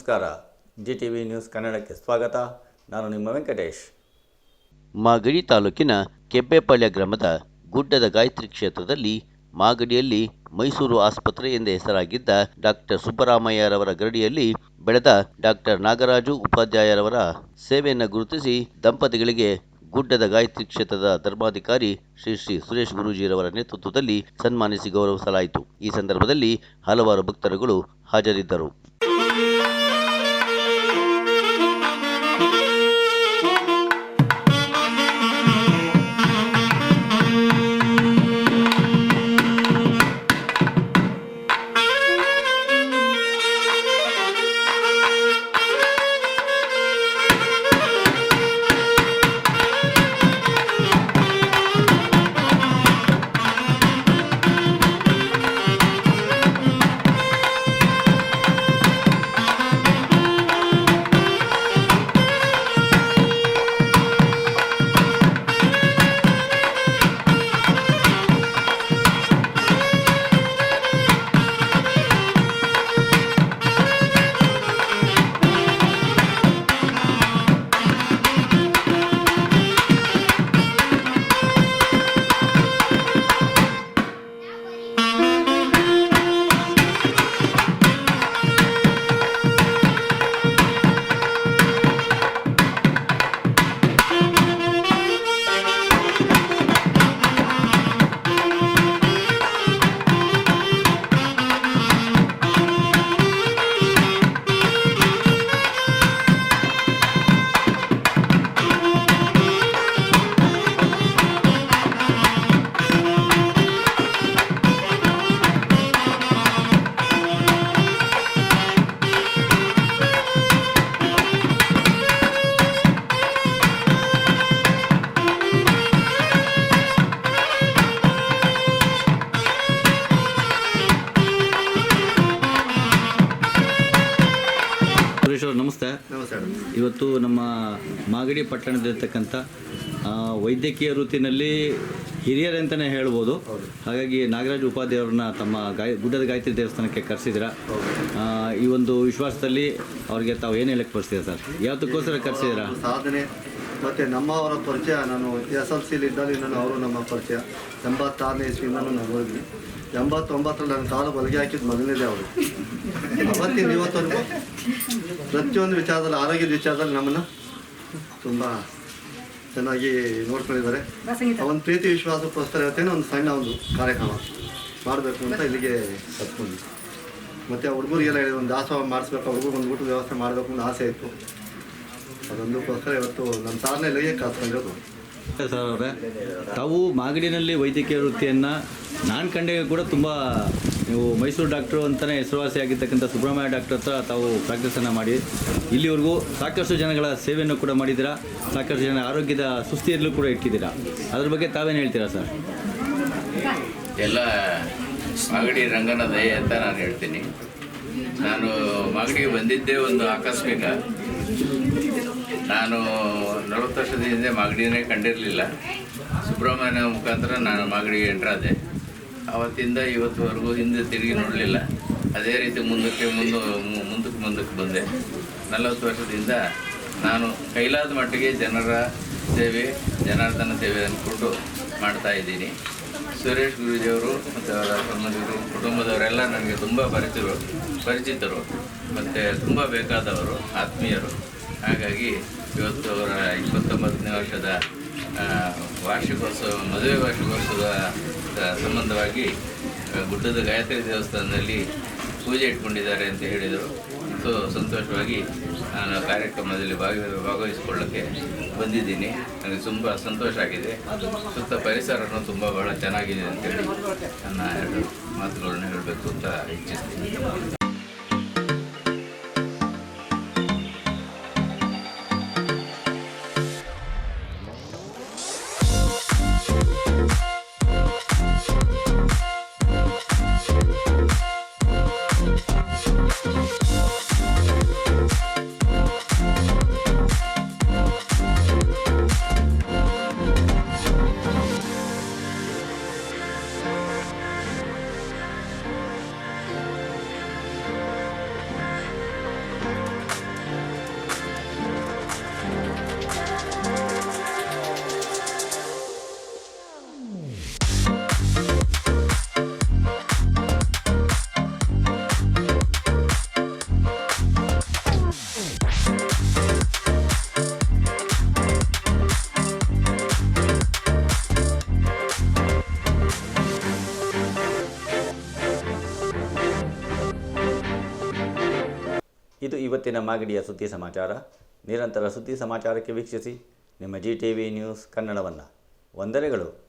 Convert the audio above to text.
ನಮಸ್ಕಾರ. GTV news ಕನ್ನಡಕ್ಕೆ ಸ್ವಾಗತ. ನಾನು ನಿಮ್ಮ ವೆಂಕಟೇಶ್. ಮಾಗಡಿ ತಾಲೂಕಿನ ಕೆಬ್ಬೆಪಾಳ್ಯ ಗ್ರಾಮದ ಗುಡ್ಡದ ಗಾಯತ್ರಿ ಕ್ಷೇತ್ರದಲ್ಲಿ ಮಾಗಡಿಯಲ್ಲಿ ಮೈಸೂರು ಆಸ್ಪತ್ರೆ ಎಂದೇ ಹೆಸರಾಗಿದ್ದ ಡಾಕ್ಟರ್ ಸುಬ್ಬರಾಮಯ್ಯರವರ ಗರಡಿಯಲ್ಲಿ ಬೆಳೆದ ಡಾಕ್ಟರ್ ನಾಗರಾಜು ಉಪಾಧ್ಯಾಯರವರ ಸೇವೆಯನ್ನು ಗುರುತಿಸಿ ದಂಪತಿಗಳಿಗೆ ಗುಡ್ಡದ ಗಾಯತ್ರಿ ಕ್ಷೇತ್ರದ ಧರ್ಮಾಧಿಕಾರಿ ಶ್ರೀ ಸುರೇಶ್ ಗುರೂಜಿರವರ ನೇತೃತ್ವದಲ್ಲಿ ಸನ್ಮಾನಿಸಿ ಗೌರವಿಸಲಾಯಿತು. ಈ ಸಂದರ್ಭದಲ್ಲಿ ಹಲವಾರು ಭಕ್ತರುಗಳು ಹಾಜರಿದ್ದರು. ನಮಸ್ತೆ. ಇವತ್ತು ನಮ್ಮ ಮಾಗಡಿ ಪಟ್ಟಣದಲ್ಲಿರ್ತಕ್ಕಂಥ ವೈದ್ಯಕೀಯ ವೃತ್ತಿನಲ್ಲಿ ಹಿರಿಯರಂತಲೇ ಹೇಳ್ಬೋದು. ಹಾಗಾಗಿ ನಾಗರಾಜ್ ಉಪಾಧ್ಯಾಯವ್ರನ್ನ ತಮ್ಮ ಗುಡ್ಡದ ಗಾಯತ್ರಿ ದೇವಸ್ಥಾನಕ್ಕೆ ಕರೆಸಿದ್ರ. ಈ ಒಂದು ವಿಶ್ವಾಸದಲ್ಲಿ ಅವ್ರಿಗೆ ತಾವು ಏನು ಹೇಳಕ್ಕೆ ಬರ್ತೀರಾ ಸರ್? ಯಾವತ್ತಕ್ಕೋಸ್ಕರ ಕರೆಸಿದ್ದೀರಾ? ಸಾಧನೆ ಮತ್ತು ನಮ್ಮವರ ಪರಿಚಯ. ನಾನು SLC ಇದ್ದಾಗಲಿಂದ ಅವರು ನಮ್ಮ ಪರಿಚಯ. 86ನೇ ಇಸ್ವಿಯಿಂದನೂ ನಾವು ಹೋದ್ವಿ. 89ರಲ್ಲಿ ನನ್ನ ಕಾಲು ಹೊಲಿಗೆ ಹಾಕಿದ್ದು ಮೊದಲನೇದೇ ಅವರು. ಅವತ್ತಿನ ಇವತ್ತವರೆಗೂ ಪ್ರತಿಯೊಂದು ವಿಚಾರದಲ್ಲಿ, ಆರೋಗ್ಯದ ವಿಚಾರದಲ್ಲಿ ನಮ್ಮನ್ನು ತುಂಬ ಚೆನ್ನಾಗಿ ನೋಡ್ಕೊಂಡಿದ್ದಾರೆ. ಒಂದು ಪ್ರೀತಿ ವಿಶ್ವಾಸಕ್ಕೋಸ್ಕರ ಇವತ್ತೇನೋ ಒಂದು ಸಣ್ಣ ಒಂದು ಕಾರ್ಯಕ್ರಮ ಮಾಡಬೇಕು ಅಂತ ಇಲ್ಲಿಗೆ ಕರ್ಕೊಂಡು, ಮತ್ತು ಹುಡುಗರಿಗೆಲ್ಲ ಹೇಳಿ ಒಂದು ದಾಸೋಹ ಮಾಡಿಸ್ಬೇಕು, ಹುಡುಗರಿಗೆ ಒಂದು ಊಟದ ವ್ಯವಸ್ಥೆ ಮಾಡಬೇಕು ಅಂತ ಆಸೆ ಇತ್ತು. ಅದೊಂದಕ್ಕೋಸ್ಕರ ಇವತ್ತು ನಮ್ಮ ಸಾಧನೆ ಇಲ್ಲಿಗೆ ಕಾತ್ಕೊಂಡಿರೋದು. ಸರ್ ಅವರೇ, ತಾವು ಮಾಗಡಿನಲ್ಲಿ ವೈದ್ಯಕೀಯ ವೃತ್ತಿಯನ್ನು ನಾನು ಕಂಡಾಗ ಕೂಡ ತುಂಬ ನೀವು ಮೈಸೂರು ಡಾಕ್ಟ್ರು ಅಂತಲೇ ಹೆಸರುವಾಸಿಯಾಗಿರ್ತಕ್ಕಂಥ ಸುಬ್ರಹ್ಮಣ್ಯ ಡಾಕ್ಟರ್ ಹತ್ರ ತಾವು ಪ್ರಾಕ್ಟೀಸನ್ನು ಮಾಡಿ ಇಲ್ಲಿವರೆಗೂ ಸಾಕಷ್ಟು ಜನಗಳ ಸೇವೆಯನ್ನು ಕೂಡ ಮಾಡಿದ್ದೀರಾ. ಸಾಕಷ್ಟು ಜನ ಆರೋಗ್ಯದ ಸುಸ್ಥಿತಿಯಲ್ಲೂ ಕೂಡ ಇಟ್ಟಿದ್ದೀರಾ. ಅದ್ರ ಬಗ್ಗೆ ತಾವೇನು ಹೇಳ್ತೀರಾ ಸರ್? ಎಲ್ಲ ಮಾಗಡಿ ರಂಗನ ದಯೆ ಅಂತ ನಾನು ಹೇಳ್ತೀನಿ. ನಾನು ಮಾಗಡಿಗೆ ಬಂದಿದ್ದೇ ಒಂದು ಆಕಸ್ಮಿಕ. ನಾನು 40 ವರ್ಷದ ಹಿಂದೆ ಮಾಗಡಿನೇ ಕಂಡಿರಲಿಲ್ಲ. ಸುಬ್ರಹ್ಮಣ್ಯ ಮುಖಾಂತರ ನಾನು ಮಾಗಡಿಗೆ ಎಂಟ್ರಾದೆ. ಆವತ್ತಿಂದ ಇವತ್ತುವರೆಗೂ ಹಿಂದೆ ತಿರುಗಿ ನೋಡಲಿಲ್ಲ. ಅದೇ ರೀತಿ ಮುಂದಕ್ಕೆ ಬಂದೆ. 40 ವರ್ಷದಿಂದ ನಾನು ಕೈಲಾದ ಮಟ್ಟಿಗೆ ಜನರ ಸೇವೆ, ಜನಾರ್ದನ ಸೇವೆ ಅಂದ್ಕೊಂಡು ಮಾಡ್ತಾಯಿದ್ದೀನಿ. ಸುರೇಶ್ ಗುರೂಜಿಯವರು ಮತ್ತು ಅವರ ಸಂಬಂಧಿಕರು, ಕುಟುಂಬದವರೆಲ್ಲ ನನಗೆ ತುಂಬ ಪರಿಚಿತರು ಮತ್ತು ತುಂಬ ಬೇಕಾದವರು, ಆತ್ಮೀಯರು. ಹಾಗಾಗಿ ಇವತ್ತು ಅವರ 29ನೇ ವರ್ಷದ ಮದುವೆ ವಾರ್ಷಿಕೋತ್ಸವದ ಸಂಬಂಧವಾಗಿ ಗುಡ್ಡದ ಗಾಯತ್ರಿ ದೇವಸ್ಥಾನದಲ್ಲಿ ಪೂಜೆ ಇಟ್ಕೊಂಡಿದ್ದಾರೆ ಅಂತ ಹೇಳಿದರು. ಸೊ ಸಂತೋಷವಾಗಿ ನಾನು ಕಾರ್ಯಕ್ರಮದಲ್ಲಿ ಭಾಗವಹಿಸಿಕೊಳ್ಳೋಕ್ಕೆ ಬಂದಿದ್ದೀನಿ. ನನಗೆ ತುಂಬ ಸಂತೋಷ ಆಗಿದೆ. ಸುತ್ತ ಪರಿಸರನೂ ಭಾಳ ಚೆನ್ನಾಗಿದೆ ಅಂತೇಳಿ ನನ್ನ 2 ಮಾತುಗಳನ್ನು ಹೇಳಬೇಕು ಅಂತ ಇಚ್ಛಿಸ್ತೀನಿ. ಇವತ್ತಿನ ಮಾಗಡಿಯ ಸುದ್ದಿ ಸಮಾಚಾರ. ನಿರಂತರ ಸುದ್ದಿ ಸಮಾಚಾರಕ್ಕೆ ವೀಕ್ಷಿಸಿ ನಿಮ್ಮ GTV ನ್ಯೂಸ್ ಕನ್ನಡವನ್ನು. ವಂದನೆಗಳು.